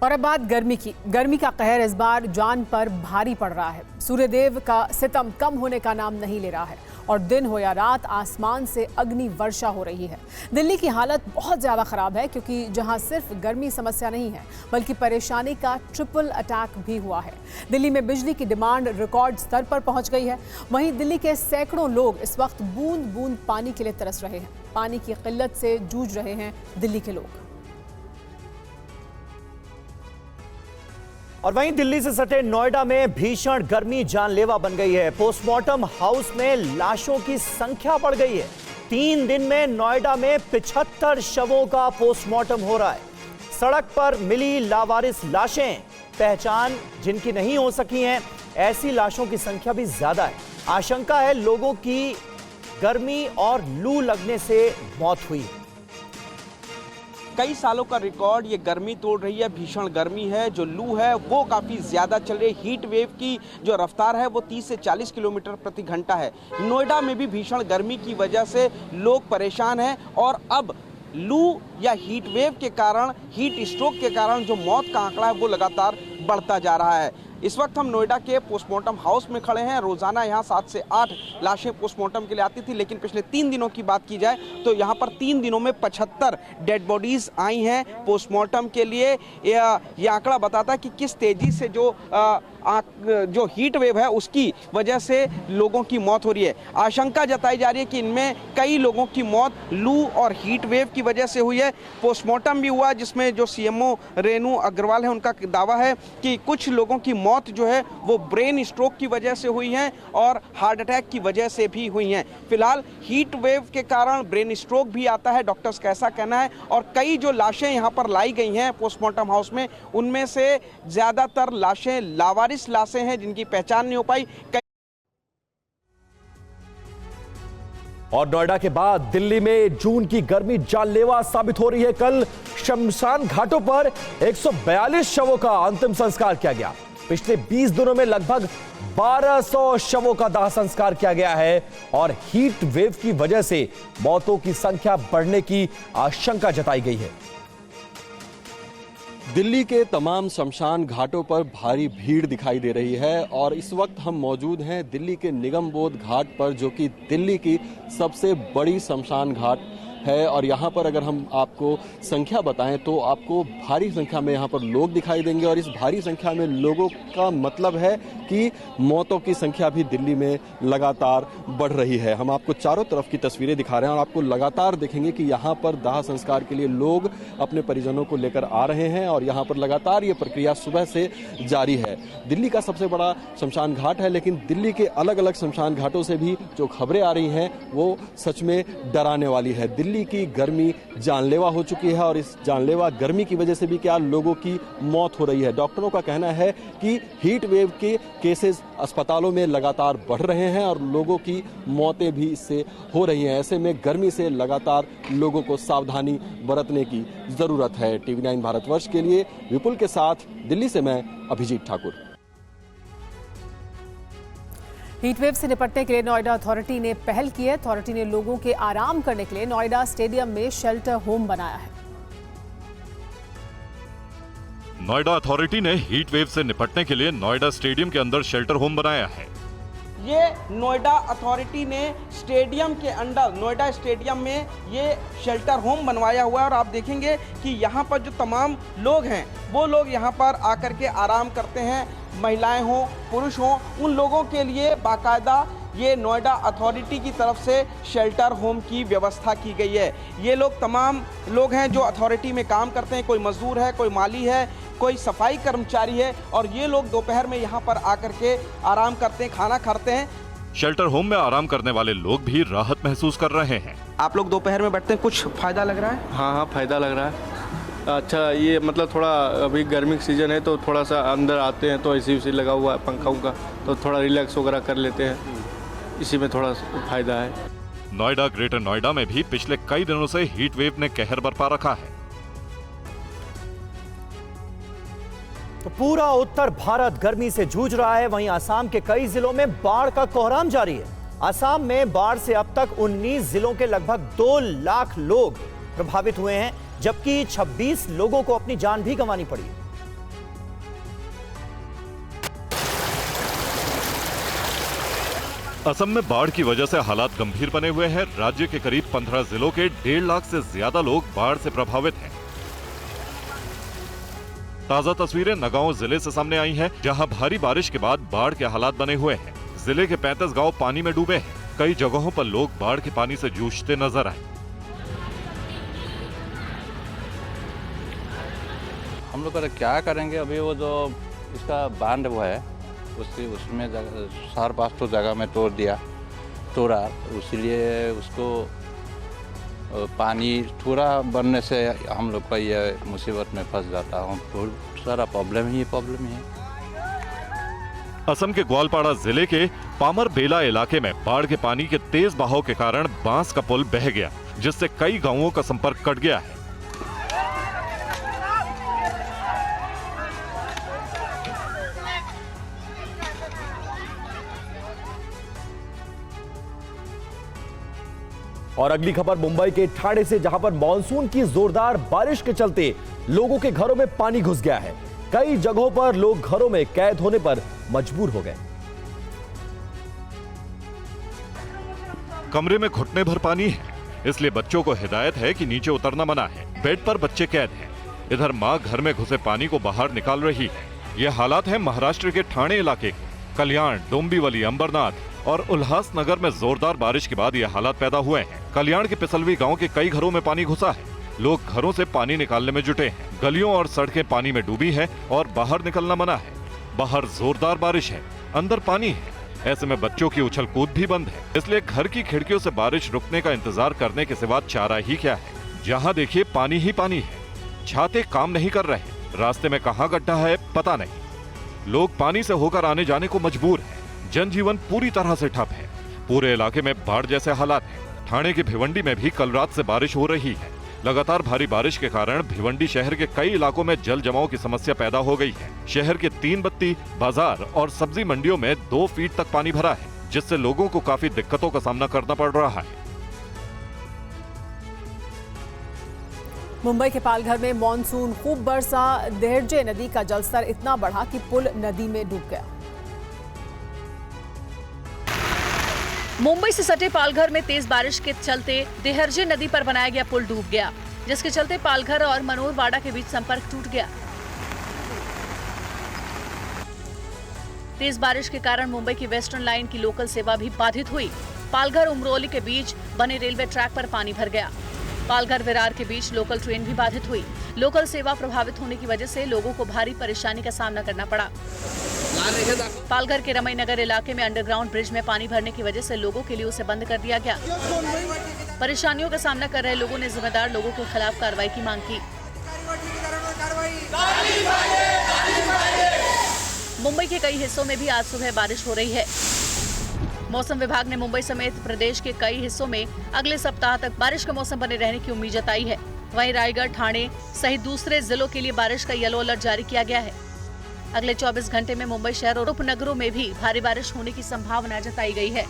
Speaker 1: और अब बात गर्मी की। गर्मी का कहर इस बार जान पर भारी पड़ रहा है। सूर्यदेव का सितम कम होने का नाम नहीं ले रहा है और दिन हो या रात आसमान से अग्नि वर्षा हो रही है। दिल्ली की हालत बहुत ज़्यादा ख़राब है, क्योंकि जहां सिर्फ गर्मी समस्या नहीं है बल्कि परेशानी का ट्रिपल अटैक भी हुआ है। दिल्ली में बिजली की डिमांड रिकॉर्ड स्तर पर पहुंच गई है। वहीं दिल्ली के सैकड़ों लोग इस वक्त बूंद बूंद पानी के लिए तरस रहे हैं। पानी की किल्लत से जूझ रहे हैं दिल्ली के लोग।
Speaker 5: और वहीं दिल्ली से सटे नोएडा में भीषण गर्मी जानलेवा बन गई है। पोस्टमार्टम हाउस में लाशों की संख्या बढ़ गई है। 3 दिन में नोएडा में 75 शवों का पोस्टमार्टम हो रहा है। सड़क पर मिली लावारिस लाशें, पहचान जिनकी नहीं हो सकी हैं, ऐसी लाशों की संख्या भी ज्यादा है। आशंका है लोगों की गर्मी और लू लगने से मौत हुई।
Speaker 7: कई सालों का रिकॉर्ड ये गर्मी तोड़ रही है। भीषण गर्मी है, जो लू है वो काफ़ी ज़्यादा चल रही है। हीट वेव की जो रफ्तार है वो 30 से 40 किलोमीटर प्रति घंटा है। नोएडा में भी भीषण गर्मी की वजह से लोग परेशान हैं और अब लू या हीट वेव के कारण, हीट स्ट्रोक के कारण जो मौत का आंकड़ा है वो लगातार बढ़ता जा रहा है। इस वक्त हम नोएडा के पोस्टमार्टम हाउस में खड़े हैं। रोजाना यहाँ 7 से 8 लाशें पोस्टमार्टम के लिए आती थी, लेकिन पिछले 3 दिनों की बात की जाए तो यहाँ पर 3 दिनों में 75 डेड बॉडीज आई हैं पोस्टमार्टम के लिए। ये आंकड़ा बताता है कि किस तेजी से जो हीट वेव है उसकी वजह से लोगों की मौत हो रही है। आशंका जताई जा रही है कि इनमें कई लोगों की मौत लू और हीट वेव की वजह से हुई है। पोस्टमार्टम भी हुआ जिसमें जो CMO रेणु अग्रवाल है, उनका दावा है कि कुछ लोगों की मौत जो है वो ब्रेन स्ट्रोक की वजह से हुई है और हार्ट अटैक की वजह से भी हुई हैं। फिलहाल हीट वेव के कारण ब्रेन स्ट्रोक भी आता है, डॉक्टर्स का ऐसा कहना है। और कई जो लाशें यहाँ पर लाई गई हैं पोस्टमार्टम हाउस में, उनमें से ज़्यादातर लाशें लावारिस 45 लाशें हैं जिनकी पहचान नहीं हो पाई।
Speaker 5: और नोएडा के बाद दिल्ली में जून की गर्मी जानलेवा साबित हो रही है। कल शमशान घाटों पर 142 शवों का अंतिम संस्कार किया गया। पिछले 20 दिनों में लगभग 1200 शवों का दाह संस्कार किया गया है और हीट वेव की वजह से मौतों की संख्या बढ़ने की आशंका जताई गई है।
Speaker 6: दिल्ली के तमाम शमशान घाटों पर भारी भीड़ दिखाई दे रही है और इस वक्त हम मौजूद हैं दिल्ली के निगम बोध घाट पर, जो कि दिल्ली की सबसे बड़ी शमशान घाट है। और यहाँ पर अगर हम आपको संख्या बताएं तो आपको भारी संख्या में यहाँ पर लोग दिखाई देंगे और इस भारी संख्या में लोगों का मतलब है कि मौतों की संख्या भी दिल्ली में लगातार बढ़ रही है। हम आपको चारों तरफ की तस्वीरें दिखा रहे हैं और आपको लगातार देखेंगे कि यहाँ पर दाह संस्कार के लिए लोग अपने परिजनों को लेकर आ रहे हैं और यहाँ पर लगातार ये प्रक्रिया सुबह से जारी है। दिल्ली का सबसे बड़ा शमशान घाट है, लेकिन दिल्ली के अलग अलग शमशान घाटों से भी जो खबरें आ रही हैं वो सच में डराने वाली है। दिल्ली की गर्मी जानलेवा हो चुकी है और इस जानलेवा गर्मी की वजह से भी क्या लोगों की मौत हो रही है। डॉक्टरों का कहना है कि हीट वेव के केसेस अस्पतालों में लगातार बढ़ रहे हैं और लोगों की मौतें भी इससे हो रही हैं। ऐसे में गर्मी से लगातार लोगों को सावधानी बरतने की जरूरत है। TV9 भारतवर्ष के लिए विपुल के साथ दिल्ली से मैं अभिजीत ठाकुर।
Speaker 1: हीटवेव से निपटने के लिए नोएडा अथॉरिटी ने पहल की है। अथॉरिटी ने लोगों के आराम करने के लिए नोएडा स्टेडियम में शेल्टर होम बनाया है।
Speaker 9: नोएडा अथॉरिटी ने हीट वेव से निपटने के लिए नोएडा स्टेडियम के अंदर शेल्टर होम बनाया है।
Speaker 7: ये नोएडा अथॉरिटी ने स्टेडियम के अंदर, नोएडा स्टेडियम में ये शेल्टर होम बनवाया हुआ है और आप देखेंगे कि यहाँ पर जो तमाम लोग हैं वो लोग यहाँ पर आकर के आराम करते हैं। महिलाएं हों, पुरुष हों, उन लोगों के लिए बाकायदा ये नोएडा अथॉरिटी की तरफ से शेल्टर होम की व्यवस्था की गई है। ये लोग तमाम लोग हैं जो अथॉरिटी में काम करते हैं, कोई मजदूर है, कोई माली है, कोई सफाई कर्मचारी है और ये लोग दोपहर में यहाँ पर आकर के आराम करते हैं, खाना खाते हैं।
Speaker 9: शेल्टर होम में आराम करने वाले लोग भी राहत महसूस कर रहे हैं।
Speaker 7: आप लोग दोपहर में बैठते हैं, कुछ फायदा लग रहा है?
Speaker 10: हाँ, फायदा लग रहा है। अच्छा, ये मतलब थोड़ा अभी गर्मी का सीजन है तो थोड़ा सा अंदर आते हैं तो एसी लगा हुआ है, पंखा उनका, तो थोड़ा रिलैक्स वगैरह कर लेते हैं, इसी में थोड़ा फायदा है।
Speaker 9: नोएडा, ग्रेटर नोएडा में भी पिछले कई दिनों से हीट वेव ने कहर बरपा रखा है।
Speaker 5: तो पूरा उत्तर भारत गर्मी से जूझ रहा है। वहीं असम के कई जिलों में बाढ़ का कोहराम जारी है। असम में बाढ़ से अब तक 19 जिलों के लगभग 2 लाख लोग प्रभावित हुए हैं, जबकि 26 लोगों को अपनी जान भी गंवानी पड़ी।
Speaker 9: असम में बाढ़ की वजह से हालात गंभीर बने हुए हैं। राज्य के करीब 15 जिलों के 1.5 लाख से ज्यादा लोग बाढ़ से प्रभावित हैं। ताजा तस्वीरें नगांव जिले से सामने आई हैं, जहां भारी बारिश के बाद बाढ़ के हालात बने हुए हैं। जिले के 35 गांव पानी में डूबे हैं। कई जगहों पर लोग बाढ़ के पानी से जूझते नजर आए।
Speaker 12: हम लोग क्या करेंगे, अभी वो जो इसका बांध वो है उसमें 4-5 जगह में तोड़ा, इसलिए उसको पानी थोड़ा बनने से हम लोग का ये मुसीबत में फंस जाता हूँ। बहुत सारा प्रॉब्लम ही है।
Speaker 9: असम के ग्वालपाड़ा जिले के पामर बेला इलाके में बाढ़ के पानी के तेज बहाव के कारण बांस का पुल बह गया, जिससे कई गांवों का संपर्क कट गया है।
Speaker 5: और अगली खबर मुंबई के ठाणे से, जहां पर मानसून की जोरदार बारिश के चलते लोगों के घरों में पानी घुस गया है। कई जगहों पर लोग घरों में कैद होने पर मजबूर हो गए।
Speaker 9: कमरे में घुटने भर पानी है, इसलिए बच्चों को हिदायत है कि नीचे उतरना मना है। बेड पर बच्चे कैद हैं। इधर मां घर में घुसे पानी को बाहर निकाल रही है। ये हालात है महाराष्ट्र के ठाणे इलाके के। कल्याण, डोंबिवली, अंबरनाथ और उल्हासनगर में जोरदार बारिश के बाद ये हालात पैदा हुए हैं। कल्याण के पिसलवी गांव के कई घरों में पानी घुसा है। लोग घरों से पानी निकालने में जुटे हैं। गलियों और सड़कें पानी में डूबी हैं और बाहर निकलना मना है। बाहर जोरदार बारिश है, अंदर पानी है। ऐसे में बच्चों की उछल कूद भी बंद है, इसलिए घर की खिड़कियों से बारिश रुकने का इंतजार करने के सिवा चारा ही क्या है। जहाँ देखिए पानी ही पानी है। छाते काम नहीं कर रहे। रास्ते में कहाँ गड्ढा है पता नहीं। लोग पानी से होकर आने जाने को मजबूर हैं। जनजीवन पूरी तरह से ठप है। पूरे इलाके में बाढ़ जैसे हालात हैं। ठाणे की भिवंडी में भी कल रात से बारिश हो रही है। लगातार भारी बारिश के कारण भिवंडी शहर के कई इलाकों में जल जमाव की समस्या पैदा हो गई है। शहर के 3 बत्ती, बाजार और सब्जी मंडियों में 2 फीट तक पानी भरा है, जिससे लोगों को काफी दिक्कतों का सामना करना पड़ रहा है।
Speaker 1: मुंबई के पालघर में मॉनसून खूब बरसा। देहरजे नदी का जलस्तर इतना बढ़ा कि पुल नदी में डूब गया।
Speaker 18: मुंबई से सटे पालघर में तेज बारिश के चलते देहरजे नदी पर बनाया गया पुल डूब गया, जिसके चलते पालघर और मनोरवाड़ा के बीच संपर्क टूट गया। तेज बारिश के कारण मुंबई की वेस्टर्न लाइन की लोकल सेवा भी बाधित हुई। पालघर उमरोली के बीच बने रेलवे ट्रैक पर पानी भर गया। पालघर विरार के बीच लोकल ट्रेन भी बाधित हुई। लोकल सेवा प्रभावित होने की वजह से लोगों को भारी परेशानी का सामना करना पड़ा। पालघर के रमई नगर इलाके में अंडरग्राउंड ब्रिज में पानी भरने की वजह से लोगों के लिए उसे बंद कर दिया गया। परेशानियों का सामना कर रहे लोगों ने जिम्मेदार लोगों के खिलाफ कार्रवाई की मांग की। मुंबई के कई हिस्सों में भी आज सुबह बारिश हो रही है। मौसम विभाग ने मुंबई समेत प्रदेश के कई हिस्सों में अगले सप्ताह तक बारिश का मौसम बने रहने की उम्मीद जताई है। वहीं रायगढ़, ठाणे सहित दूसरे जिलों के लिए बारिश का येलो अलर्ट जारी किया गया है। अगले 24 घंटे में मुंबई शहर और उपनगरों में भी भारी बारिश होने की संभावना जताई गई है।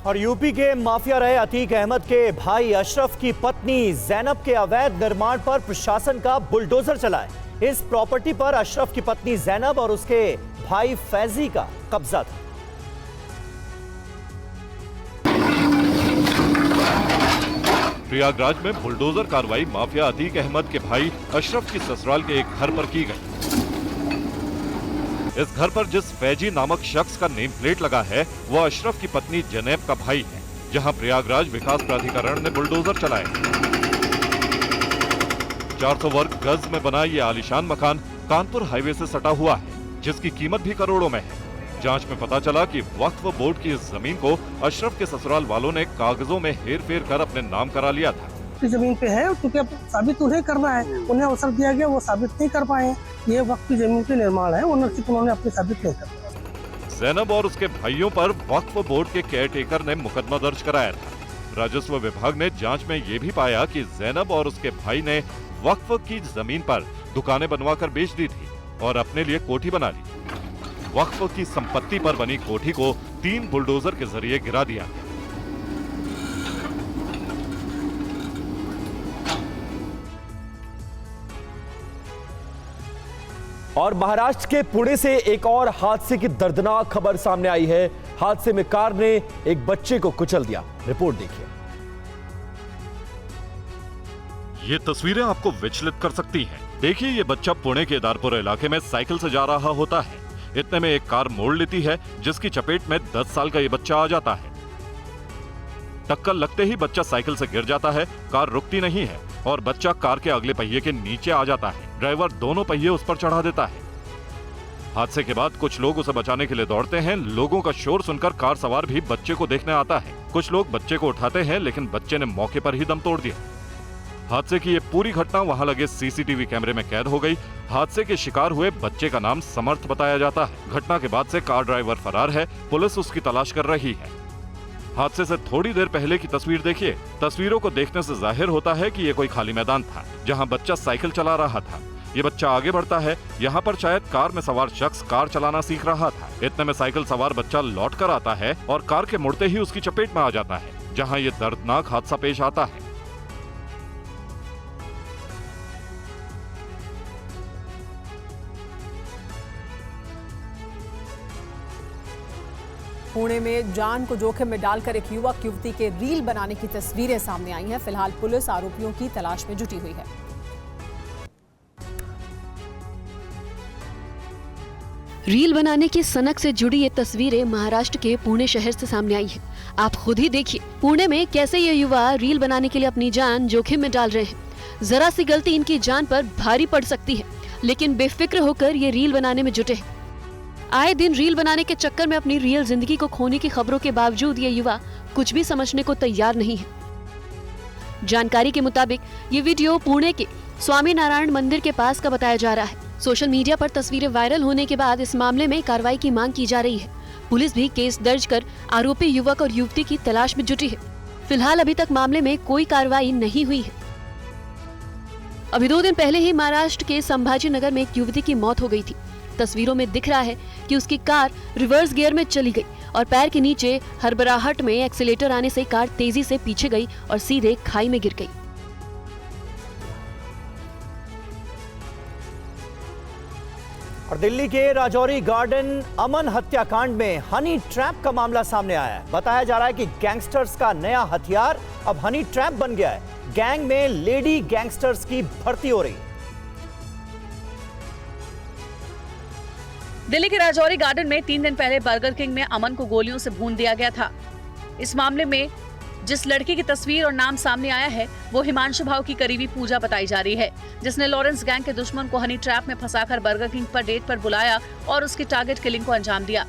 Speaker 5: और यूपी के माफिया रहे अतीक अहमद के भाई अशरफ की पत्नी जैनब के अवैध निर्माण पर प्रशासन का बुलडोजर चला है। इस प्रॉपर्टी पर अशरफ की पत्नी जैनब और उसके भाई फैजी का कब्जा था।
Speaker 9: प्रयागराज में बुलडोजर कार्रवाई माफिया अतीक अहमद के भाई अशरफ की ससुराल के एक घर पर की गई। इस घर पर जिस फैजी नामक शख्स का नेम प्लेट लगा है, वो अशरफ की पत्नी जैनब का भाई है। जहां प्रयागराज विकास प्राधिकरण ने बुलडोजर चलाया। 400 वर्ग गज में बना ये आलीशान मकान कानपुर हाईवे से सटा हुआ है, जिसकी कीमत भी करोड़ों में है। जांच में पता चला कि वक्फ बोर्ड की इस जमीन को अशरफ के ससुराल वालों ने कागजों में हेर-फेर कर अपने नाम करा लिया था।
Speaker 8: जमीन पे है, क्योंकि अब साबित उन्हें करना है, उन्हें अवसर दिया गया, वो साबित नहीं कर पाए। ये वक्फ की जमीन पे निर्माण है, ओनरशिप उन्होंने अपनी साबित नहीं कर पाया।
Speaker 9: जैनब और उसके भाइयों पर वक्फ बोर्ड के केयरटेकर ने मुकदमा दर्ज कराया था। राजस्व विभाग ने जांच में ये भी पाया कि जैनब और उसके भाई ने वक्फ की जमीन पर दुकानें बनवाकर बेच दी थी और अपने लिए कोठी बना ली। वक्फ की संपत्ति पर बनी कोठी को 3 बुलडोजर के जरिए गिरा दिया।
Speaker 5: और महाराष्ट्र के पुणे से एक और हादसे की दर्दनाक खबर सामने आई है। हादसे में कार ने एक बच्चे को कुचल दिया। रिपोर्ट देखिए।
Speaker 9: ये तस्वीरें आपको विचलित कर सकती हैं। देखिए, ये बच्चा पुणे के दारपुर इलाके में साइकिल से जा रहा होता है। इतने में एक कार मोड़ लेती है, जिसकी चपेट में 10 साल का ये बच्चा आ जाता है। टक्कर लगते ही बच्चा साइकिल से गिर जाता है। कार रुकती नहीं है और बच्चा कार के अगले पहिए के नीचे आ जाता है। ड्राइवर दोनों पहिए उस पर चढ़ा देता है। हादसे के बाद कुछ लोग उसे बचाने के लिए दौड़ते हैं। लोगों का शोर सुनकर कार सवार भी बच्चे को देखने आता है। कुछ लोग बच्चे को उठाते हैं, लेकिन बच्चे ने मौके पर ही दम तोड़ दिया। हादसे की ये पूरी घटना वहां लगे सीसीटीवी कैमरे में कैद हो गई। हादसे के शिकार हुए बच्चे का नाम समर्थ बताया जाता है। घटना के बाद से कार ड्राइवर फरार है। पुलिस उसकी तलाश कर रही है। हादसे से थोड़ी देर पहले की तस्वीर देखिए। तस्वीरों को देखने से जाहिर होता है कि ये कोई खाली मैदान था, जहां बच्चा साइकिल चला रहा था। ये बच्चा आगे बढ़ता है। यहाँ पर शायद कार में सवार शख्स कार चलाना सीख रहा था। इतने में साइकिल सवार बच्चा लौट कर आता है और कार के मुड़ते ही उसकी चपेट में आ जाता है, जहाँ ये दर्दनाक हादसा पेश आता है।
Speaker 1: पुणे में जान को जोखिम में डालकर एक युवक युवती के रील बनाने की तस्वीरें सामने आई हैं। फिलहाल पुलिस आरोपियों की तलाश में जुटी हुई है।
Speaker 2: रील बनाने की सनक से जुड़ी ये तस्वीरें महाराष्ट्र के पुणे शहर से सामने आई है। आप खुद ही देखिए पुणे में कैसे ये युवा रील बनाने के लिए अपनी जान जोखिम में डाल रहे हैं। जरा सी गलती इनकी जान पर भारी पड़ सकती है, लेकिन बेफिक्र होकर ये रील बनाने में जुटे हैं। आए दिन रील बनाने के चक्कर में अपनी रियल जिंदगी को खोने की खबरों के बावजूद ये युवा कुछ भी समझने को तैयार नहीं है। जानकारी के मुताबिक ये वीडियो पुणे के स्वामी नारायण मंदिर के पास का बताया जा रहा है। सोशल मीडिया पर तस्वीरें वायरल होने के बाद इस मामले में कार्रवाई की मांग की जा रही है। पुलिस भी केस दर्ज कर आरोपी युवक और युवती की तलाश में जुटी है। फिलहाल अभी तक मामले में कोई कार्रवाई नहीं हुई है। अभी 2 दिन पहले ही महाराष्ट्र के संभाजी नगर में एक युवती की मौत हो गई थी। तस्वीरों में दिख रहा है कि उसकी कार रिवर्स गियर में चली गई और पैर के नीचे हड़बड़ाहट में एक्सीलेटर आने से कार तेजी से पीछे गई और सीधे खाई में गिर गई।
Speaker 5: और दिल्ली के राजौरी गार्डन अमन हत्याकांड में हनी ट्रैप का मामला सामने आया है। बताया जा रहा है कि गैंगस्टर्स का नया हथियार अब हनी ट्रैप बन गया है। गैंग में लेडी गैंगस्टर्स की भर्ती हो रही।
Speaker 18: दिल्ली के राजौरी गार्डन में 3 दिन पहले बर्गर किंग में अमन को गोलियों से भून दिया गया था। इस मामले में जिस लड़की की तस्वीर और नाम सामने आया है वो हिमांशु भाव की करीबी पूजा बताई जा रही है, जिसने लॉरेंस गैंग के दुश्मन को हनी ट्रैप में फंसाकर बर्गर किंग पर डेट पर बुलाया और उसकी टारगेट किलिंग को अंजाम दिया।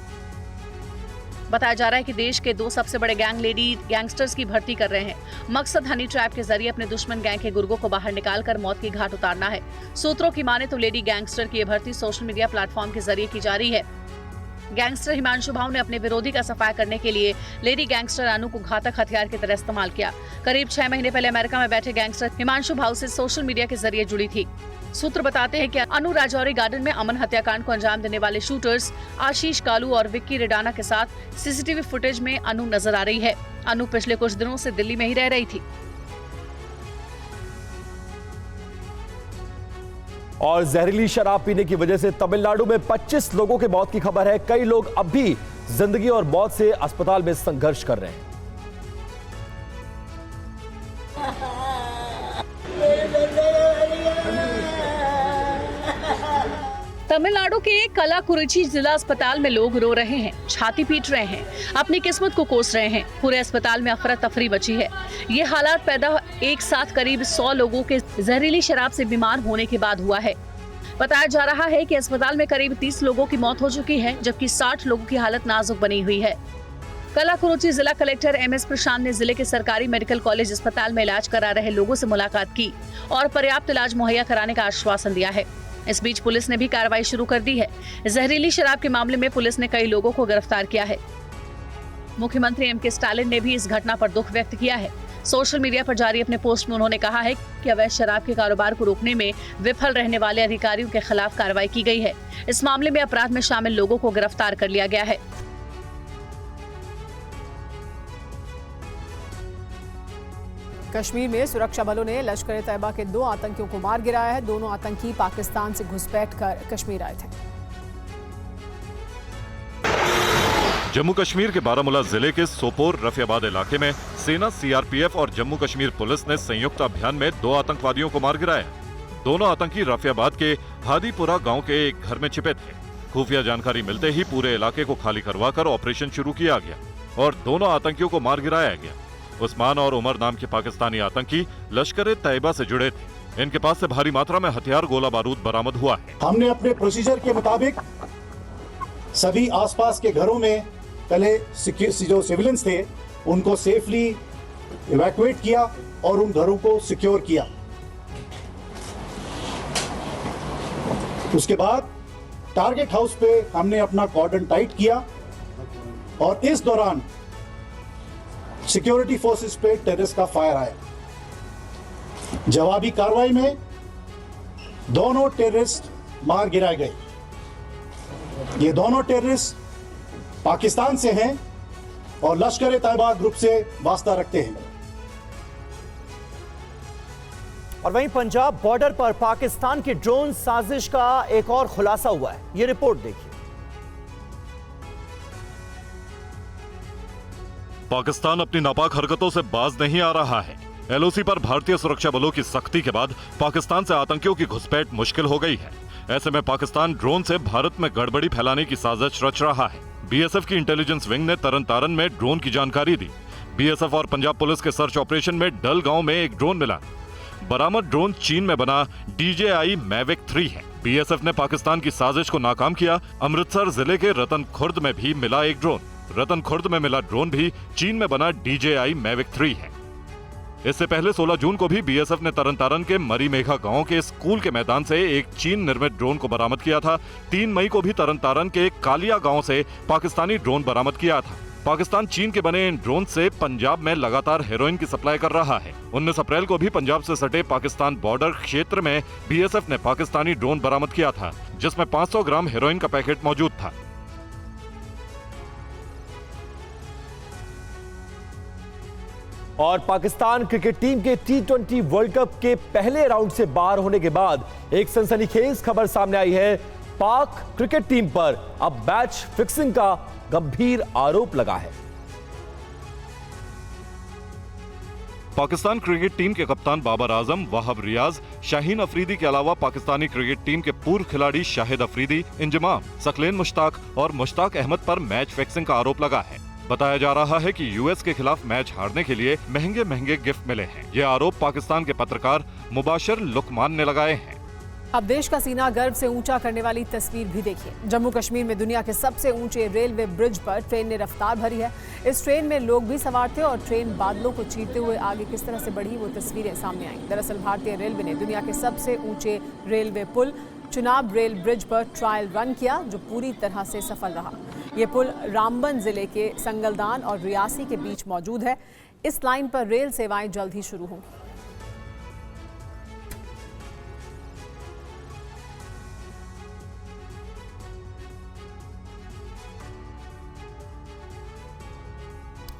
Speaker 18: बताया जा रहा है कि देश के 2 सबसे बड़े गैंग लेडी गैंगस्टर्स की भर्ती कर रहे हैं। मकसद हनी ट्रैप के जरिए अपने दुश्मन गैंग के गुर्गों को बाहर निकालकर मौत की घाट उतारना है। सूत्रों की माने तो लेडी गैंगस्टर की यह भर्ती सोशल मीडिया प्लेटफॉर्म के जरिए की जा रही है। गैंगस्टर हिमांशु भाव ने अपने विरोधी का सफाया करने के लिए लेडी गैंगस्टर अनु को घातक हथियार की तरह इस्तेमाल किया। करीब 6 महीने पहले अमेरिका में बैठे गैंगस्टर हिमांशु भाव से सोशल मीडिया के जरिए जुड़ी थी। सूत्र बताते हैं कि अनु राजौरी गार्डन में अमन हत्याकांड को अंजाम देने वाले शूटर्स आशीष कालू और विक्की रेडाना के साथ सीसीटीवी फुटेज में अनु नजर आ रही है। अनु पिछले कुछ दिनों से दिल्ली में ही रह रही थी।
Speaker 5: और जहरीली शराब पीने की वजह से तमिलनाडु में 25 लोगों की मौत की खबर है। कई लोग अब भी जिंदगी और मौत से अस्पताल में संघर्ष कर रहे हैं।
Speaker 18: तमिलनाडु के कलाकुरिची जिला अस्पताल में लोग रो रहे हैं, छाती पीट रहे हैं, अपनी किस्मत को कोस रहे हैं। पूरे अस्पताल में अफरा तफरी मची है। ये हालात पैदा एक साथ करीब 100 लोगों के जहरीली शराब से बीमार होने के बाद हुआ है। बताया जा रहा है कि अस्पताल में करीब 30 लोगों की मौत हो चुकी है, जबकि 60 लोगों की हालत नाजुक बनी हुई है। कलाकुरुची जिला कलेक्टर MS प्रशांत ने जिले के सरकारी मेडिकल कॉलेज अस्पताल में इलाज करा रहे लोगों से मुलाकात की और पर्याप्त इलाज मुहैया कराने का आश्वासन दिया है। इस बीच पुलिस ने भी कार्रवाई शुरू कर दी है। जहरीली शराब के मामले में पुलिस ने कई लोगों को गिरफ्तार किया है। मुख्यमंत्री MK स्टालिन ने भी इस घटना पर दुख व्यक्त किया है। सोशल मीडिया पर जारी अपने पोस्ट में उन्होंने कहा है कि अवैध शराब के कारोबार को रोकने में विफल रहने वाले अधिकारियों के खिलाफ कार्रवाई की गई है। इस मामले में अपराध में शामिल लोगों को गिरफ्तार कर लिया गया है।
Speaker 1: कश्मीर में सुरक्षा बलों ने लश्कर-ए-तैयबा के 2 आतंकियों को मार गिराया है। दोनों आतंकी पाकिस्तान से घुसपैठ कर कश्मीर आए थे।
Speaker 9: जम्मू कश्मीर के बारामूला जिले के सोपोर रफियाबाद इलाके में सेना, CRPF और जम्मू कश्मीर पुलिस ने संयुक्त अभियान में 2 आतंकवादियों को मार गिराया। दोनों आतंकी रफियाबाद के हादीपुरा गांव के एक घर में छिपे थे। खुफिया जानकारी मिलते ही पूरे इलाके को खाली करवाकर ऑपरेशन शुरू किया गया और दोनों आतंकियों को मार गिराया गया। उस्मान और उमर नाम के पाकिस्तानी आतंकी लश्कर-ए-तैयबा से जुड़े थे। इनके पास से भारी मात्रा में हथियार, गोला बारूद बरामद हुआ है।
Speaker 11: हमने अपने प्रोसीजर के मुताबिक सभी आसपास के घरों में पहले जो सिविलियंस थे उनको सेफली इवैक्यूएट किया और उन घरों को सिक्योर किया। उसके बाद टारगेट हाउस पे हमने अपना कॉर्डन टाइट किया और इस दौरान सिक्योरिटी फोर्सेस पे टेररिस्ट का फायर आया। जवाबी कार्रवाई में दोनों टेररिस्ट मार गिराए गए। ये दोनों टेररिस्ट पाकिस्तान से हैं और लश्कर-ए-तैयबा ग्रुप से वास्ता रखते हैं।
Speaker 5: और वहीं पंजाब बॉर्डर पर पाकिस्तान की ड्रोन साजिश का एक और खुलासा हुआ है। ये रिपोर्ट देखिए।
Speaker 9: पाकिस्तान अपनी नापाक हरकतों से बाज नहीं आ रहा है। LOC पर भारतीय सुरक्षा बलों की सख्ती के बाद पाकिस्तान से आतंकियों की घुसपैठ मुश्किल हो गई है। ऐसे में पाकिस्तान ड्रोन से भारत में गड़बड़ी फैलाने की साजिश रच रहा है। BSF की इंटेलिजेंस विंग ने तरन तारन में ड्रोन की जानकारी दी। BSF और पंजाब पुलिस के सर्च ऑपरेशन में डल गांव में एक ड्रोन मिला। बरामद ड्रोन चीन में बना DJI Mavic 3 है। BSF ने पाकिस्तान की साजिश को नाकाम किया। अमृतसर जिले के रतन खुर्द में भी मिला एक ड्रोन। रतन खुर्द में मिला ड्रोन भी चीन में बना DJI Mavic 3 है। इससे पहले 16 जून को भी बीएसएफ ने तरनतारन के मरी मेघा गांव के स्कूल के मैदान से एक चीन निर्मित ड्रोन को बरामद किया था। 3 मई को भी तरनतारन के कालिया गांव से पाकिस्तानी ड्रोन बरामद किया था। पाकिस्तान चीन के बने इन ड्रोन से पंजाब में लगातार हेरोइन की सप्लाई कर रहा है। 19 अप्रैल को भी पंजाब से सटे पाकिस्तान बॉर्डर क्षेत्र में बीएसएफ ने पाकिस्तानी ड्रोन बरामद किया था, जिसमें 500 ग्राम हेरोइन का पैकेट मौजूद था।
Speaker 5: और पाकिस्तान क्रिकेट टीम के T20 वर्ल्ड कप के पहले राउंड से बाहर होने के बाद एक सनसनीखेज खबर सामने आई है। पाक क्रिकेट टीम पर अब मैच फिक्सिंग का गंभीर आरोप लगा है।
Speaker 9: पाकिस्तान क्रिकेट टीम के कप्तान बाबर आजम, वहाब रियाज, शाहीन अफरीदी के अलावा पाकिस्तानी क्रिकेट टीम के पूर्व खिलाड़ी शाहिद अफरीदी, इंजमाम, सकलेन मुश्ताक और मुश्ताक अहमद पर मैच फिक्सिंग का आरोप लगा है। बताया जा रहा है कि यूएस के खिलाफ मैच हारने के लिए महंगे महंगे गिफ्ट मिले हैं। ये आरोप पाकिस्तान के पत्रकार मुबाशिर लुकमान ने लगाए हैं।
Speaker 1: अब देश का सीना गर्व से ऊंचा करने वाली तस्वीर भी देखिए। जम्मू कश्मीर में दुनिया के सबसे ऊंचे रेलवे ब्रिज पर ट्रेन ने रफ्तार भरी है। इस ट्रेन में लोग भी सवार थे और ट्रेन बादलों को चीरते हुए आगे किस तरह से बढ़ी, वो तस्वीरें सामने आई। दरअसल भारतीय रेलवे ने दुनिया के सबसे ऊंचे रेलवे पुल चुनाब रेल ब्रिज पर ट्रायल रन किया, जो पूरी तरह से सफल रहा। ये पुल रामबन जिले के संगलदान और रियासी के बीच मौजूद है। इस लाइन पर रेल सेवाएं जल्द ही शुरू होंगी।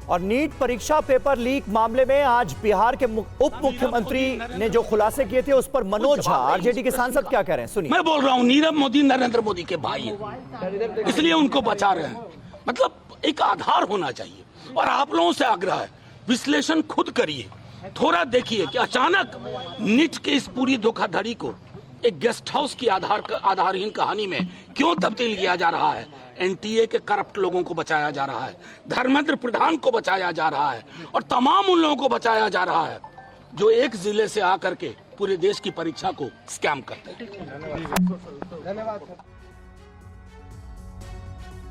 Speaker 5: और नीट परीक्षा पेपर लीक मामले में आज बिहार के उप मुख्यमंत्री ने जो खुलासे किए थे, उस पर मनोज झा आरजेडी के सांसद क्या कह रहे हैं, सुनिए।
Speaker 13: मैं बोल रहा हूँ नीरव मोदी नरेंद्र मोदी के भाई हैं, इसलिए उनको बचा रहे हैं। मतलब एक आधार होना चाहिए। और आप लोगों से आग्रह है, विश्लेषण खुद करिए, थोड़ा देखिए कि अचानक नीट के इस पूरी धोखाधड़ी को एक गेस्ट हाउस की आधारहीन कहानी में क्यों तब्दील किया जा रहा है। एनटीए के करप्ट लोगों को बचाया जा रहा है, धर्मेंद्र प्रधान को बचाया जा रहा है और तमाम उन लोगों को बचाया जा रहा है जो एक जिले से आकर के पूरे देश की परीक्षा को स्कैम करते हैं।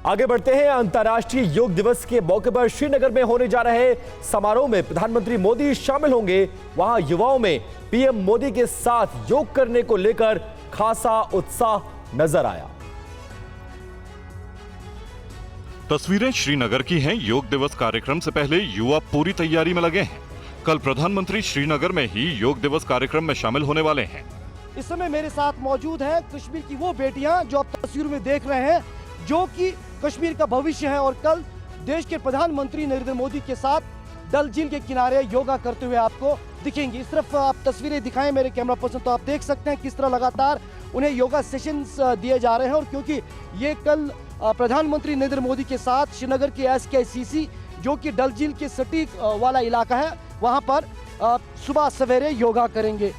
Speaker 5: आगे बढ़ते हैं। अंतर्राष्ट्रीय योग दिवस के मौके पर श्रीनगर में होने जा रहे समारोह में प्रधानमंत्री मोदी शामिल होंगे। वहां युवाओं में पीएम मोदी के साथ योग करने को लेकर खासा उत्साह नजर आया।
Speaker 9: तस्वीरें श्रीनगर की हैं। योग दिवस कार्यक्रम से पहले युवा पूरी तैयारी में लगे हैं। कल प्रधानमंत्री श्रीनगर में ही योग दिवस कार्यक्रम में शामिल होने वाले हैं।
Speaker 14: इस समय मेरे साथ मौजूद है कश्मीर की वो बेटियां जो आप तस्वीर में देख रहे हैं, जो कि कश्मीर का भविष्य है। और कल देश के प्रधानमंत्री नरेंद्र मोदी के साथ डल झील के किनारे योगा करते हुए आपको दिखेंगी। इस तरफ आप तस्वीरें दिखाएं मेरे कैमरा पर्सन, तो आप देख सकते हैं किस तरह लगातार उन्हें योगा सेशंस दिए जा रहे हैं। और क्योंकि ये कल प्रधानमंत्री नरेंद्र मोदी के साथ श्रीनगर के SKCC जो कि डल झील के सटीक वाला इलाका है, वहां पर सुबह सवेरे योगा करेंगे।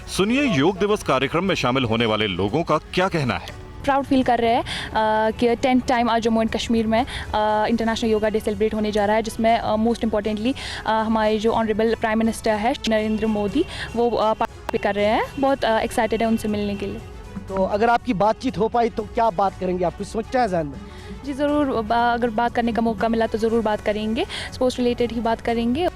Speaker 9: सुनिए योग दिवस कार्यक्रम में शामिल होने वाले लोगों का क्या कहना है।
Speaker 15: प्राउड फील कर रहे हैं कि 10th टाइम आज जम्मू एंड कश्मीर में इंटरनेशनल योगा डे सेलिब्रेट होने जा रहा है, जिसमें मोस्ट इम्पॉर्टेंटली हमारे जो ऑनरेबल प्राइम मिनिस्टर है नरेंद्र मोदी, वो पार्टिसिपेट कर रहे हैं। बहुत एक्साइटेड है उनसे मिलने के लिए।
Speaker 14: तो अगर आपकी बातचीत हो पाई तो क्या बात करेंगे, आप कुछ सोचा है ज़हन में?
Speaker 15: जी ज़रूर, अगर बात करने का मौका मिला तो ज़रूर बात करेंगे, स्पोर्ट्स रिलेटेड ही बात करेंगे।